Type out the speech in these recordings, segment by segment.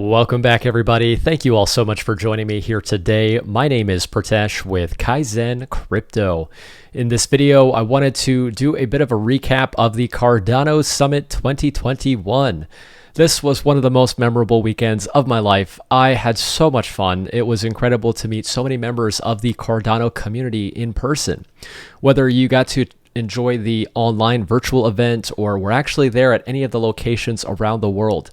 Welcome back, everybody. Thank you all so much for joining me here today. My name is Pritesh with KAIZN Crypto. In this video, I wanted to do a bit of a recap of the Cardano Summit 2021. This was one of the most memorable weekends of my life. I had so much fun. It was incredible to meet so many members of the Cardano community in person. Whether you got to enjoy the online virtual event or were actually there at any of the locations around the world,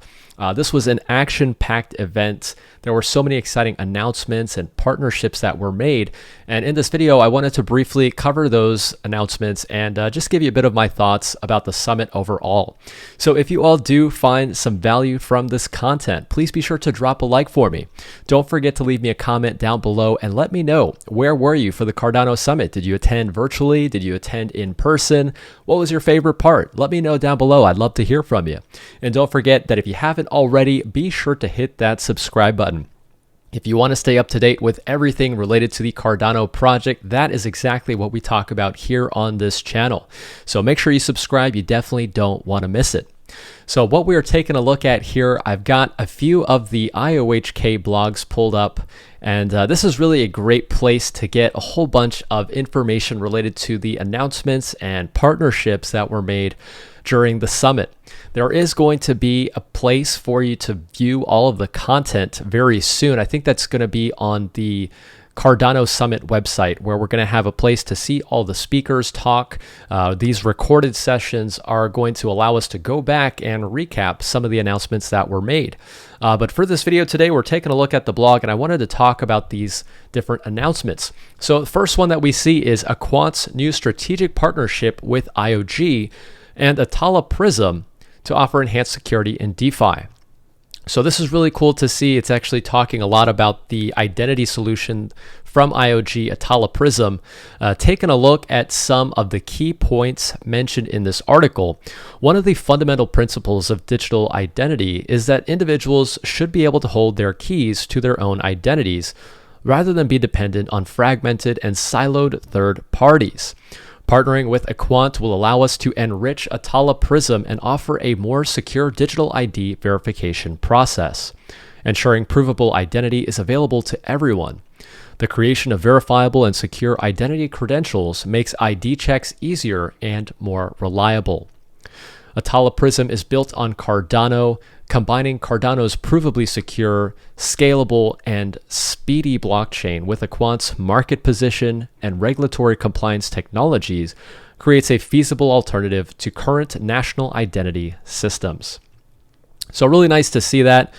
this was an action-packed event. There were so many exciting announcements and partnerships that were made. And in this video, I wanted to briefly cover those announcements and just give you a bit of my thoughts about the summit overall. So if you all do find some value from this content, please be sure to drop a like for me. Don't forget to leave me a comment down below and let me know, where were you for the Cardano Summit? Did you attend virtually? Did you attend in person? What was your favorite part? Let me know down below. I'd love to hear from you. And don't forget that if you haven't already, be sure to hit that subscribe button. If you want to stay up to date with everything related to the Cardano project, that is exactly what we talk about here on this channel. So make sure you subscribe. You definitely don't want to miss it. So what we are taking a look at here, I've got a few of the IOHK blogs pulled up, and this is really a great place to get a whole bunch of information related to the announcements and partnerships that were made during the summit. There is going to be a place for you to view all of the content very soon. I think that's going to be on the Cardano Summit website, where we're going to have a place to see all the speakers talk. These recorded sessions are going to allow us to go back and recap some of the announcements that were made. But for this video today, we're taking a look at the blog, and I wanted to talk about these different announcements. So the first one that we see is Aquant's new strategic partnership with IOG and Atala Prism to offer enhanced security in DeFi. So this is really cool to see. It's actually talking a lot about the identity solution from IOG, Atala Prism. Taking a look at some of the key points mentioned in this article, one of the fundamental principles of digital identity is that individuals should be able to hold their keys to their own identities rather than be dependent on fragmented and siloed third parties. Partnering with Aquant will allow us to enrich Atala Prism and offer a more secure digital ID verification process, ensuring provable identity is available to everyone. The creation of verifiable and secure identity credentials makes ID checks easier and more reliable. Atala Prism is built on Cardano, combining Cardano's provably secure, scalable, and speedy blockchain with Aquant's market position and regulatory compliance technologies creates a feasible alternative to current national identity systems. So really nice to see that.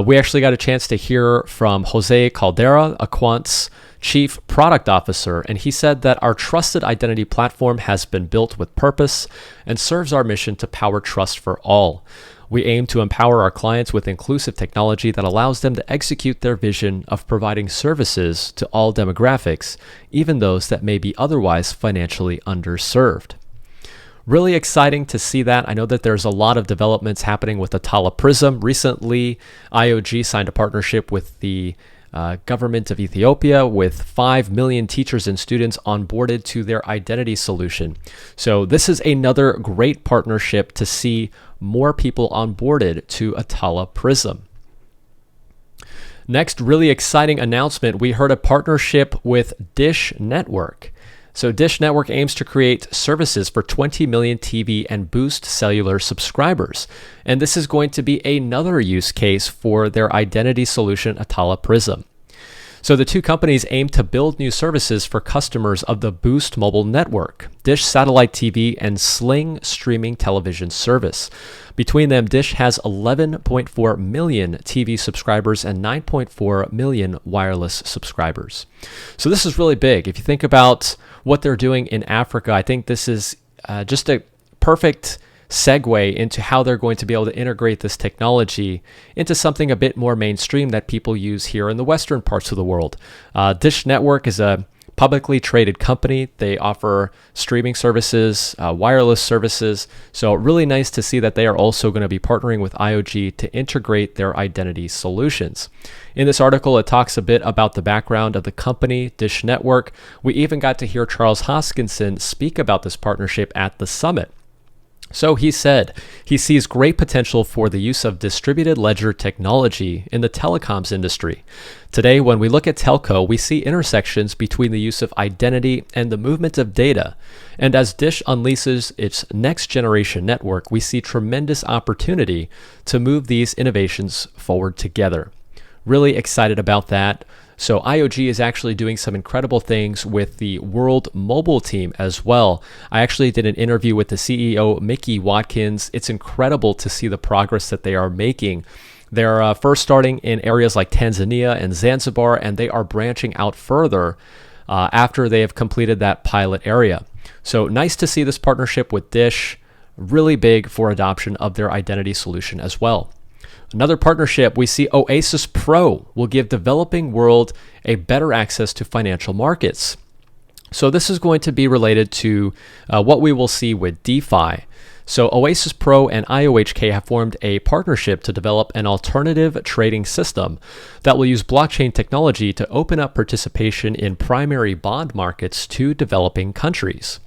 We actually got a chance to hear from Jose Caldera, Aquant's Chief Product Officer, and he said that our trusted identity platform has been built with purpose and serves our mission to power trust for all. We aim to empower our clients with inclusive technology that allows them to execute their vision of providing services to all demographics, even those that may be otherwise financially underserved. Really exciting to see that. I know that there's a lot of developments happening with Atala Prism. Recently, IOG signed a partnership with the government of Ethiopia with 5 million teachers and students onboarded to their identity solution. So this is another great partnership to see more people onboarded to Atala Prism. Next, really exciting announcement. We heard a partnership with Dish Network. So Dish Network aims to create services for 20 million TV and Boost cellular subscribers. And this is going to be another use case for their identity solution, Atala Prism. So the two companies aim to build new services for customers of the Boost mobile network, Dish Satellite TV, and Sling streaming television service. Between them, Dish has 11.4 million TV subscribers and 9.4 million wireless subscribers. So this is really big. If you think about what they're doing in Africa, I think this is just a perfect segue into how they're going to be able to integrate this technology into something a bit more mainstream that people use here in the Western parts of the world. Dish Network is a publicly traded company. They offer streaming services, wireless services. So really nice to see that they are also going to be partnering with IOG to integrate their identity solutions. In this article, it talks a bit about the background of the company, Dish Network. We even got to hear Charles Hoskinson speak about this partnership at the summit. So he said he sees great potential for the use of distributed ledger technology in the telecoms industry. Today, when we look at telco, we see intersections between the use of identity and the movement of data. And as Dish unleashes its next generation network, we see tremendous opportunity to move these innovations forward together. Really excited about that. So IOG is actually doing some incredible things with the World Mobile team as well. I actually did an interview with the CEO, Mickey Watkins. It's incredible to see the progress that they are making. They're first starting in areas like Tanzania and Zanzibar, and they are branching out further after they have completed that pilot area. So nice to see this partnership with Dish, really big for adoption of their identity solution as well. Another partnership, we see Oasis Pro will give developing world a better access to financial markets. So this is going to be related to what we will see with DeFi. So Oasis Pro and IOHK have formed a partnership to develop an alternative trading system that will use blockchain technology to open up participation in primary bond markets to developing countries.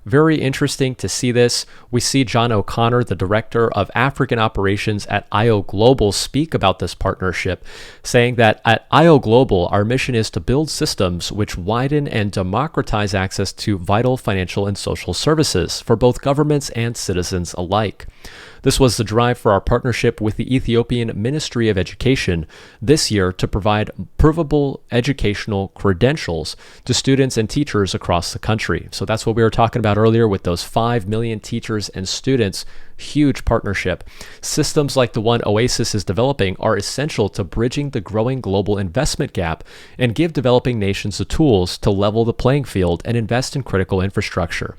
Very interesting to see this. We see John O'Connor, the director of African operations at IO Global, speak about this partnership, saying that at IO Global, our mission is to build systems which widen and democratize access to vital financial and social services for both governments and citizens alike. This was the drive for our partnership with the Ethiopian Ministry of Education this year to provide provable educational credentials to students and teachers across the country. So that's what we were talking about earlier with those 5 million teachers and students. Huge partnership. Systems like the one Oasis is developing are essential to bridging the growing global investment gap and give developing nations the tools to level the playing field and invest in critical infrastructure.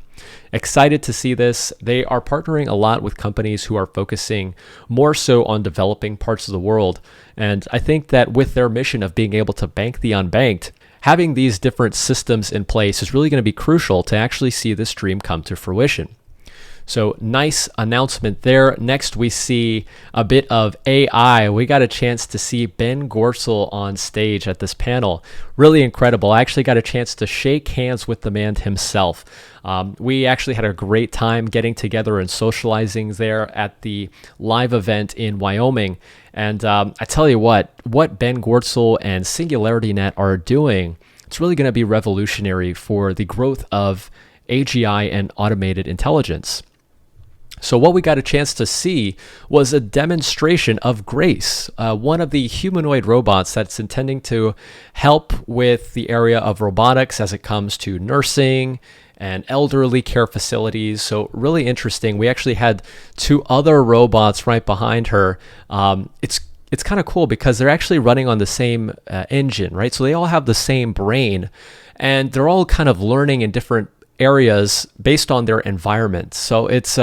Excited to see this. They are partnering a lot with companies who are focusing more so on developing parts of the world. And I think that with their mission of being able to bank the unbanked, having these different systems in place is really going to be crucial to actually see this dream come to fruition. So nice announcement there. Next, we see a bit of AI. We got a chance to see Ben Goertzel on stage at this panel. Really incredible. I actually got a chance to shake hands with the man himself. We actually had a great time getting together and socializing there at the live event in Wyoming. And I tell you what Ben Goertzel and SingularityNet are doing, it's really going to be revolutionary for the growth of AGI and automated intelligence. So what we got a chance to see was a demonstration of Grace, one of the humanoid robots that's intending to help with the area of robotics as it comes to nursing and elderly care facilities. So really interesting. We actually had 2 other robots right behind her. It's kind of cool because they're actually running on the same engine, right? So they all have the same brain, and they're all kind of learning in different areas based on their environment. So it's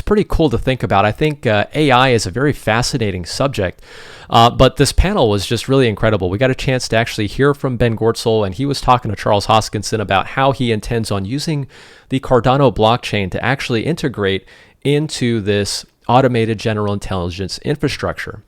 pretty cool to think about. I think AI is a very fascinating subject, but this panel was just really incredible. We got a chance to actually hear from Ben Goertzel, and he was talking to Charles Hoskinson about how he intends on using the Cardano blockchain to actually integrate into this automated general intelligence infrastructure.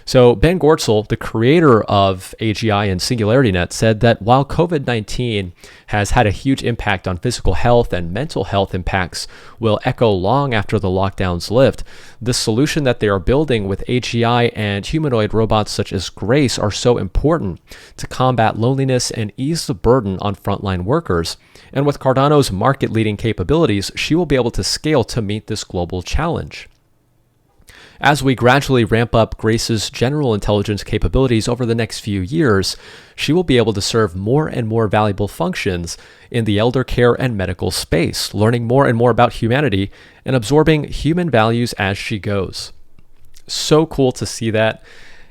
So Ben Goertzel, the creator of AGI and SingularityNet, said that while COVID-19 has had a huge impact on physical health and mental health impacts will echo long after the lockdowns lift, the solution that they are building with AGI and humanoid robots such as Grace are so important to combat loneliness and ease the burden on frontline workers. And with Cardano's market-leading capabilities, she will be able to scale to meet this global challenge. As we gradually ramp up Grace's general intelligence capabilities over the next few years, she will be able to serve more and more valuable functions in the elder care and medical space, learning more and more about humanity and absorbing human values as she goes. So cool to see that.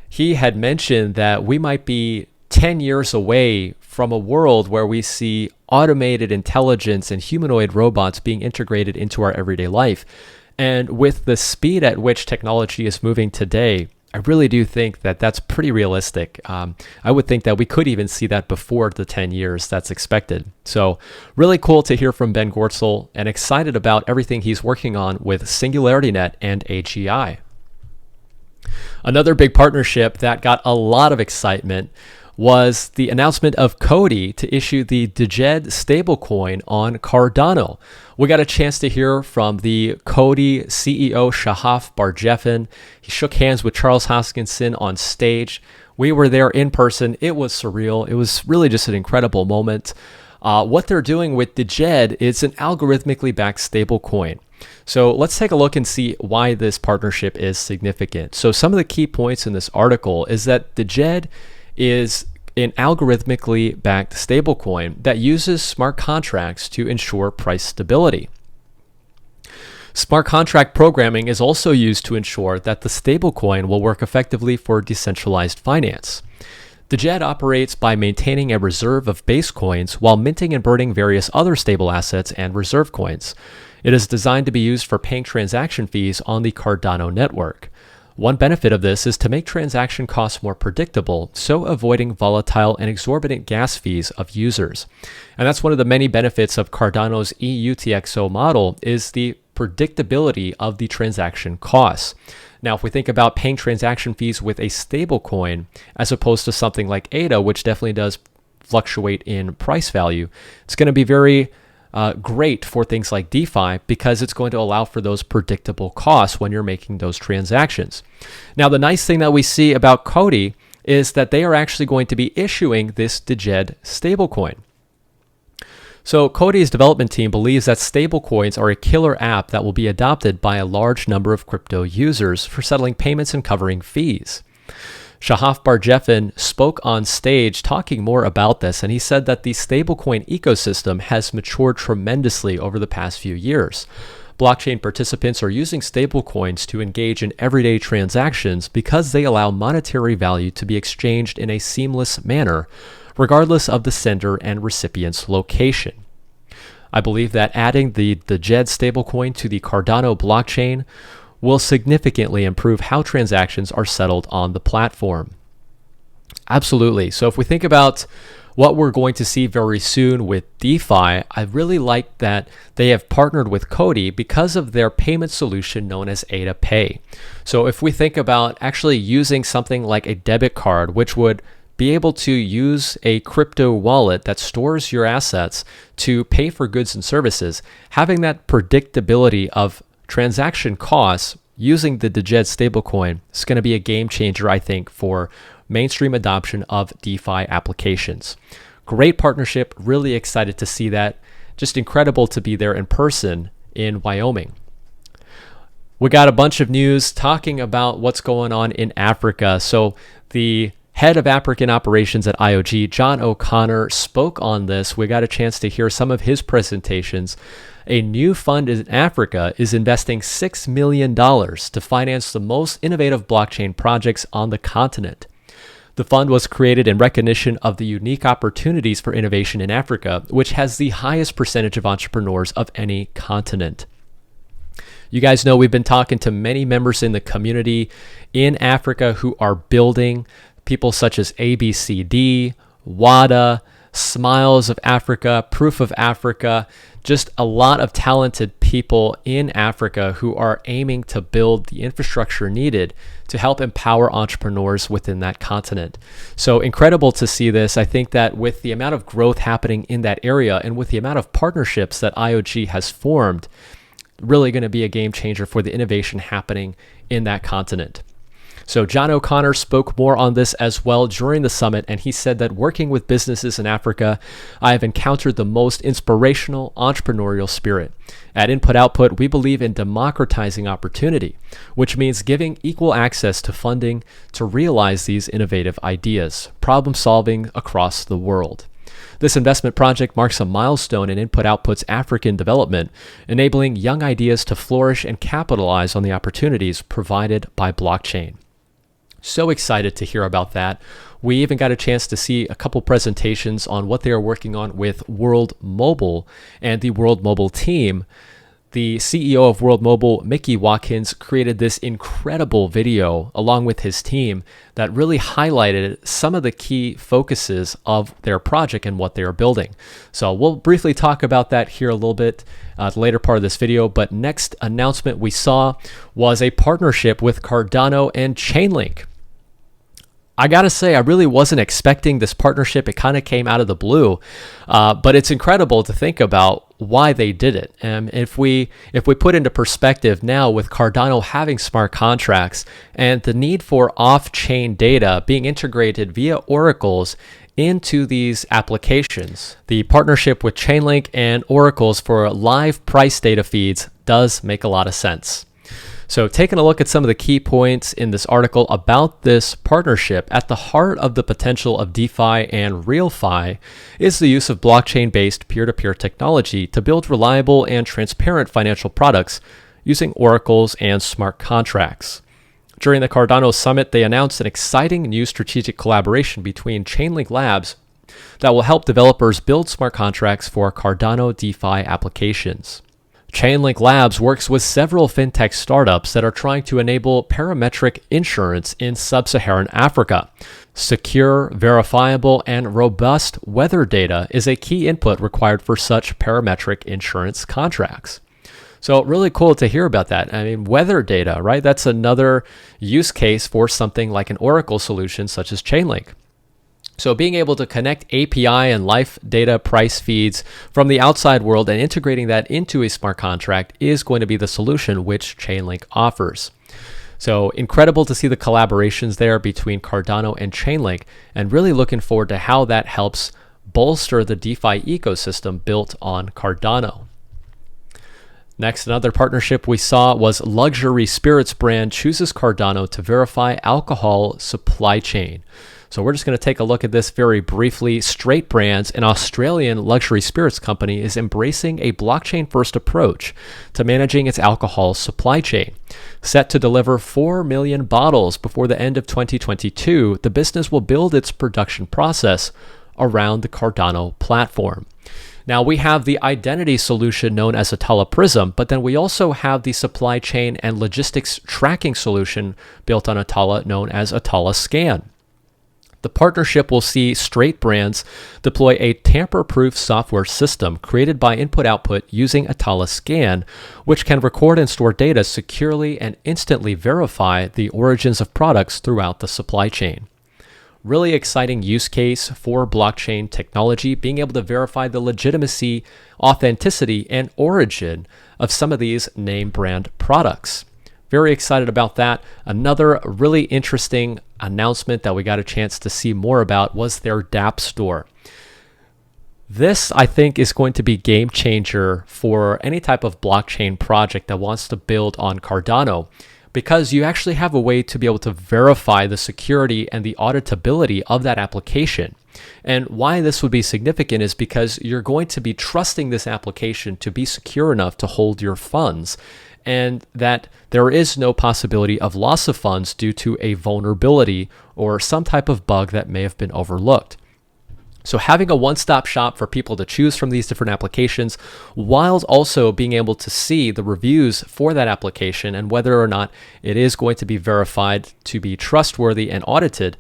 He had mentioned that we might be 10 years away from a world where we see automated intelligence and humanoid robots being integrated into our everyday life. And with the speed at which technology is moving today, I really do think that that's pretty realistic. I would think that we could even see that before the 10 years that's expected. So really cool to hear from Ben Goertzel and excited about everything he's working on with SingularityNet and AGI. Another big partnership that got a lot of excitement was the announcement of Cody to issue the DJED stablecoin on Cardano. We got a chance to hear from the Cody CEO, Cashapp PriteshGosai. He shook hands with Charles Hoskinson on stage. We were there in person. It was surreal. It was really just an incredible moment. What they're doing with DJED is an algorithmically backed stablecoin. So let's take a look and see why this partnership is significant. So some of the key points in this article is that DJED is an algorithmically backed stablecoin that uses smart contracts to ensure price stability. Smart contract programming is also used to ensure that the stablecoin will work effectively for decentralized finance. DJED operates by maintaining a reserve of base coins while minting and burning various other stable assets and reserve coins. It is designed to be used for paying transaction fees on the Cardano network. One benefit of this is to make transaction costs more predictable, so avoiding volatile and exorbitant gas fees of users. And that's one of the many benefits of Cardano's EUTXO model is the predictability of the transaction costs. Now, if we think about paying transaction fees with a stable coin, as opposed to something like ADA, which definitely does fluctuate in price value, it's going to be very great for things like DeFi because it's going to allow for those predictable costs when you're making those transactions. Now, the nice thing that we see about Cody is that they are actually going to be issuing this DJED stablecoin. So Cody's development team believes that stablecoins are a killer app that will be adopted by a large number of crypto users for settling payments and covering fees. Cashapp PriteshGosai spoke on stage talking more about this, and he said that the stablecoin ecosystem has matured tremendously over the past few years. Blockchain participants are using stablecoins to engage in everyday transactions because they allow monetary value to be exchanged in a seamless manner, regardless of the sender and recipient's location. I believe that adding the DJED stablecoin to the Cardano blockchain will significantly improve how transactions are settled on the platform. Absolutely. So if we think about what we're going to see very soon with DeFi, I really like that they have partnered with Cody because of their payment solution known as ADA Pay. So if we think about actually using something like a debit card, which would be able to use a crypto wallet that stores your assets to pay for goods and services, having that predictability of transaction costs using the DJED stablecoin is going to be a game changer, I think, for mainstream adoption of DeFi applications. Great partnership. Really excited to see that. Just incredible to be there in person in Wyoming. We got a bunch of news talking about what's going on in Africa. So the head of African operations at IOG, John O'Connor, spoke on this. We got a chance to hear some of his presentations. A new fund in Africa is investing $6 million to finance the most innovative blockchain projects on the continent. The fund was created in recognition of the unique opportunities for innovation in Africa, which has the highest percentage of entrepreneurs of any continent. You guys know we've been talking to many members in the community in Africa who are building, people such as ABCD, WADA, Smiles of Africa, Proof of Africa, just a lot of talented people in Africa who are aiming to build the infrastructure needed to help empower entrepreneurs within that continent. So incredible to see this. I think that with the amount of growth happening in that area and with the amount of partnerships that IOG has formed, really going to be a game changer for the innovation happening in that continent. So John O'Connor spoke more on this as well during the summit, and he said that working with businesses in Africa, I have encountered the most inspirational entrepreneurial spirit. At Input Output, we believe in democratizing opportunity, which means giving equal access to funding to realize these innovative ideas, problem solving across the world. This investment project marks a milestone in Input Output's African development, enabling young ideas to flourish and capitalize on the opportunities provided by blockchain. So excited to hear about that. We even got a chance to see a couple presentations on what they are working on with World Mobile and the World Mobile team. The CEO of World Mobile, Mickey Watkins, created this incredible video along with his team that really highlighted some of the key focuses of their project and what they are building. So we'll briefly talk about that here a little bit the later part of this video. But next announcement we saw was a partnership with Cardano and Chainlink. I gotta say, I really wasn't expecting this partnership. It kind of came out of the blue, but it's incredible to think about why they did it. And if we put into perspective now with Cardano having smart contracts and the need for off-chain data being integrated via oracles into these applications, the partnership with Chainlink and oracles for live price data feeds does make a lot of sense. So taking a look at some of the key points in this article about this partnership, at the heart of the potential of DeFi and RealFi is the use of blockchain-based peer-to-peer technology to build reliable and transparent financial products using oracles and smart contracts. During the Cardano Summit, they announced an exciting new strategic collaboration between Chainlink Labs that will help developers build smart contracts for Cardano DeFi applications. Chainlink Labs works with several fintech startups that are trying to enable parametric insurance in sub-Saharan Africa. Secure, verifiable, and robust weather data is a key input required for such parametric insurance contracts. So really cool to hear about that. I mean, weather data, right? That's another use case for something like an Oracle solution such as Chainlink. So being able to connect API and live data price feeds from the outside world and integrating that into a smart contract is going to be the solution which Chainlink offers. So incredible to see the collaborations there between Cardano and Chainlink, and really looking forward to how that helps bolster the DeFi ecosystem built on Cardano. Next, another partnership we saw was luxury spirits brand chooses Cardano to verify alcohol supply chain. So we're just going to take a look at this very briefly. Straight Brands, an Australian luxury spirits company, is embracing a blockchain-first approach to managing its alcohol supply chain. Set to deliver 4 million bottles before the end of 2022, the business will build its production process around the Cardano platform. Now, we have the identity solution known as Atala Prism, but then we also have the supply chain and logistics tracking solution built on Atala known as Atala Scan. The partnership will see Straight Brands deploy a tamper-proof software system created by input-output using Atala Scan, which can record and store data securely and instantly verify the origins of products throughout the supply chain. Really exciting use case for blockchain technology, being able to verify the legitimacy, authenticity, and origin of some of these name brand products. Very excited about that. Another really interesting announcement that we got a chance to see more about was their dApp store. This, I think, is going to be game changer for any type of blockchain project that wants to build on Cardano, because you actually have a way to be able to verify the security and the auditability of that application. And why this would be significant is because you're going to be trusting this application to be secure enough to hold your funds, and that there is no possibility of loss of funds due to a vulnerability or some type of bug that may have been overlooked. So having a one-stop shop for people to choose from these different applications, while also being able to see the reviews for that application and whether or not it is going to be verified to be trustworthy and audited,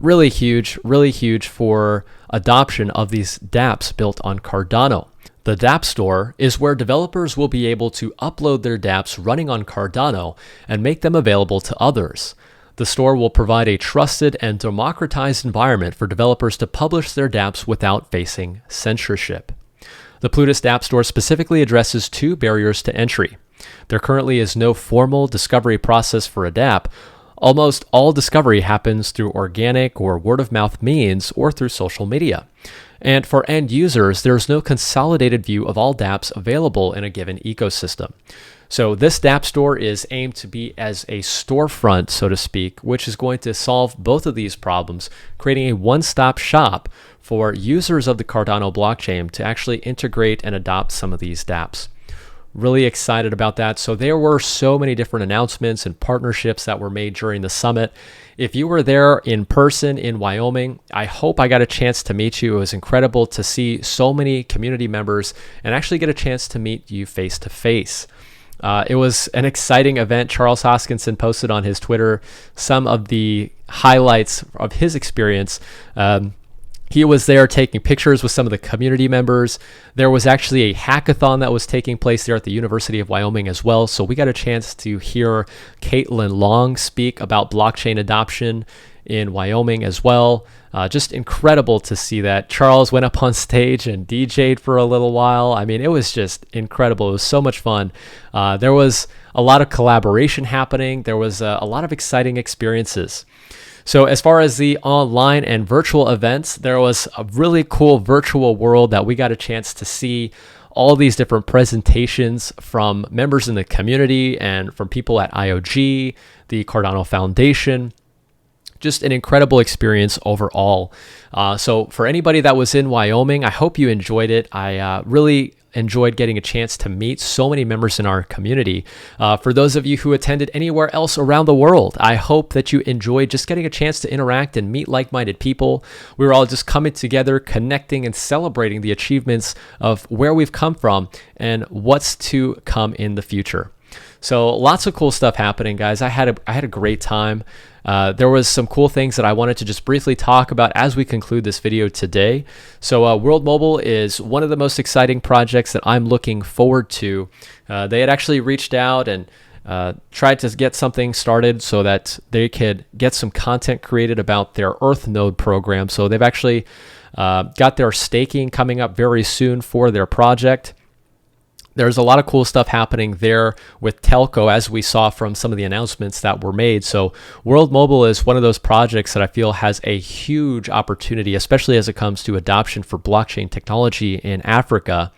really huge for adoption of these dApps built on Cardano. The dApp store is where developers will be able to upload their dApps running on Cardano and make them available to others. The store will provide a trusted and democratized environment for developers to publish their dApps without facing censorship. The Plutus App Store specifically addresses two barriers to entry. There currently is no formal discovery process for a dApp. Almost all discovery happens through organic or word-of-mouth means or through social media. And for end users, there's no consolidated view of all dApps available in a given ecosystem. So this dApp store is aimed to be as a storefront, so to speak, which is going to solve both of these problems, creating a one-stop shop for users of the Cardano blockchain to actually integrate and adopt some of these dApps. Really excited about that. So there were so many different announcements and partnerships that were made during the summit. If you were there in person in Wyoming, I hope I got a chance to meet you. It was incredible to see so many community members and actually get a chance to meet you face to face. It was an exciting event. Charles Hoskinson posted on his Twitter some of the highlights of his experience. He was there taking pictures with some of the community members. There was actually a hackathon that was taking place there at the University of Wyoming as well. So we got a chance to hear Caitlin Long speak about blockchain adoption in Wyoming as well. Just incredible to see that. Charles went up on stage and DJ'd for a little while. I mean, it was just incredible. It was so much fun. There was a lot of collaboration happening. There was a lot of exciting experiences. So as far as the online and virtual events, there was a really cool virtual world that we got a chance to see all these different presentations from members in the community and from people at IOG, the Cardano Foundation. Just an incredible experience overall. So for anybody that was in Wyoming, I hope you enjoyed it. I really enjoyed getting a chance to meet so many members in our community. For those of you who attended anywhere else around the world, I hope that you enjoyed just getting a chance to interact and meet like-minded people. We were all just coming together, connecting and celebrating the achievements of where we've come from and what's to come in the future. So lots of cool stuff happening, guys. I had a great time. There was some cool things that I wanted to just briefly talk about as we conclude this video today. So World Mobile is one of the most exciting projects that I'm looking forward to. They had actually reached out and tried to get something started so that they could get some content created about their Earth Node program. So they've actually got their staking coming up very soon for their project. There's a lot of cool stuff happening there with telco, as we saw from some of the announcements that were made. So World Mobile is one of those projects that I feel has a huge opportunity, especially as it comes to adoption for blockchain technology in Africa.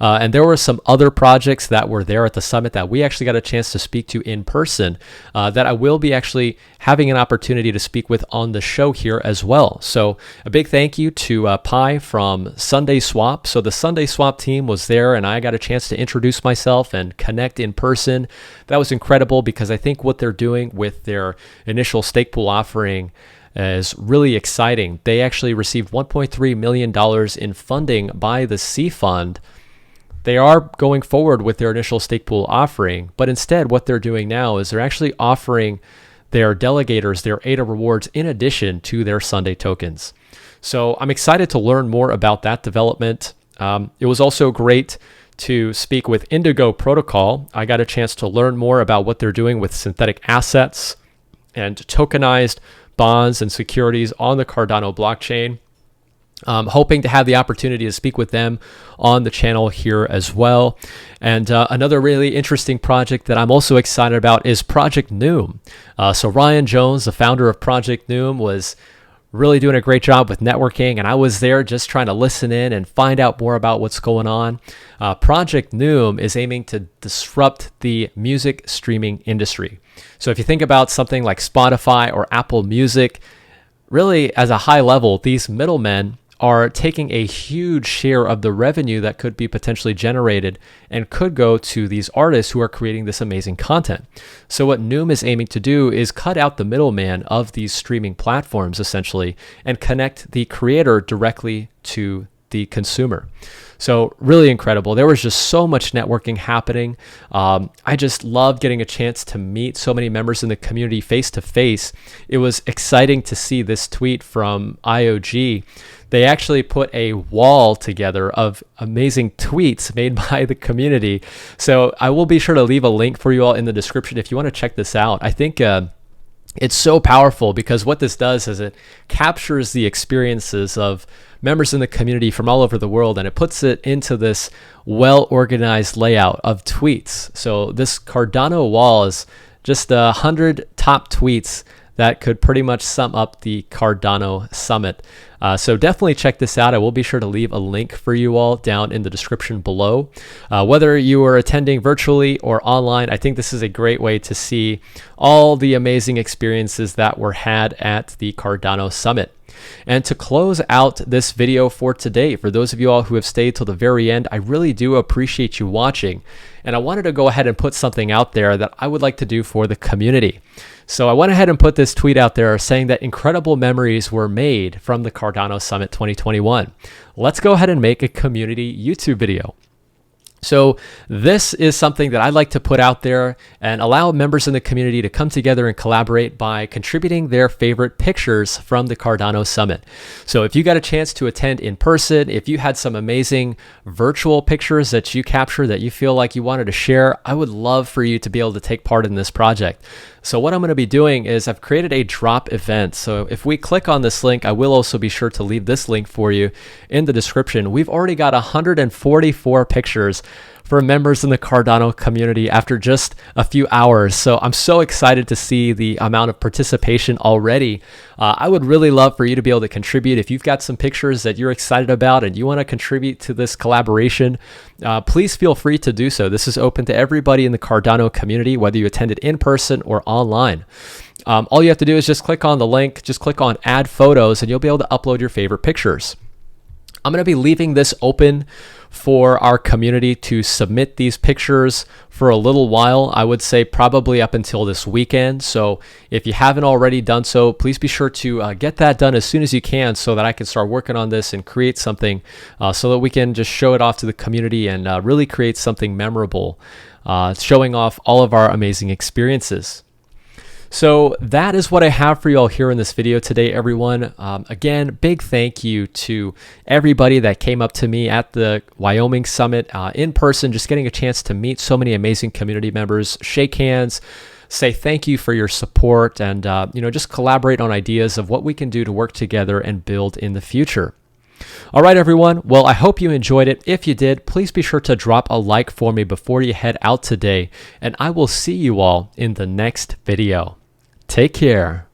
And there were some other projects that were there at the summit that we actually got a chance to speak to in person that I will be actually having an opportunity to speak with on the show here as well. So a big thank you to Pi from Sunday Swap. So the Sunday Swap team was there and I got a chance to introduce myself and connect in person. That was incredible because I think what they're doing with their initial stake pool offering is really exciting. They actually received $1.3 million in funding by the C Fund. They are going forward with their initial stake pool offering, but instead what they're doing now is they're actually offering their delegators their ADA rewards in addition to their Sunday tokens. So I'm excited to learn more about that development. It was also great to speak with Indigo Protocol. I got a chance to learn more about what they're doing with synthetic assets and tokenized bonds and securities on the Cardano blockchain. Hoping to have the opportunity to speak with them on the channel here as well. And another really interesting project that I'm also excited about is Project Noom. So Ryan Jones, the founder of Project Noom, was really doing a great job with networking, and I was there just trying to listen in and find out more about what's going on. Project Noom is aiming to disrupt the music streaming industry. So if you think about something like Spotify or Apple Music, really as a high level, these middlemen are taking a huge share of the revenue that could be potentially generated and could go to these artists who are creating this amazing content. So what Noom is aiming to do is cut out the middleman of these streaming platforms essentially and connect the creator directly to the consumer. So really incredible. There was just so much networking happening. I just loved getting a chance to meet so many members in the community face to face. It was exciting to see this tweet from IOG. They actually put a wall together of amazing tweets made by the community. So I will be sure to leave a link for you all in the description if you want to check this out. I think it's so powerful because what this does is it captures the experiences of members in the community from all over the world, and it puts it into this well-organized layout of tweets. So this Cardano wall is just 100 top tweets that could pretty much sum up the Cardano Summit. So definitely check this out. I will be sure to leave a link for you all down in the description below. Whether you are attending virtually or online, I think this is a great way to see all the amazing experiences that were had at the Cardano Summit. And to close out this video for today, for those of you all who have stayed till the very end, I really do appreciate you watching. And I wanted to go ahead and put something out there that I would like to do for the community. So I went ahead and put this tweet out there saying that incredible memories were made from the Cardano Summit 2021. Let's go ahead and make a community YouTube video. So this is something that I like to put out there and allow members in the community to come together and collaborate by contributing their favorite pictures from the Cardano Summit. So if you got a chance to attend in person, if you had some amazing virtual pictures that you captured that you feel like you wanted to share, I would love for you to be able to take part in this project. So what I'm going to be doing is I've created a drop event. So if we click on this link, I will also be sure to leave this link for you in the description. We've already got 144 pictures for members in the Cardano community after just a few hours. So I'm so excited to see the amount of participation already. I would really love for you to be able to contribute. If you've got some pictures that you're excited about and you want to contribute to this collaboration, please feel free to do so. This is open to everybody in the Cardano community, whether you attended in person or online. All you have to do is just click on the link, just click on add photos, and you'll be able to upload your favorite pictures. I'm going to be leaving this open for our community to submit these pictures for a little while. I would say probably up until this weekend. So if you haven't already done so, please be sure to get that done as soon as you can so that I can start working on this and create something so that we can just show it off to the community and really create something memorable, showing off all of our amazing experiences. So that is what I have for you all here in this video today, everyone. Again, big thank you to everybody that came up to me at the Wyoming Summit in person, just getting a chance to meet so many amazing community members, shake hands, say thank you for your support, and just collaborate on ideas of what we can do to work together and build in the future. All right, everyone. Well, I hope you enjoyed it. If you did, please be sure to drop a like for me before you head out today, and I will see you all in the next video. Take care.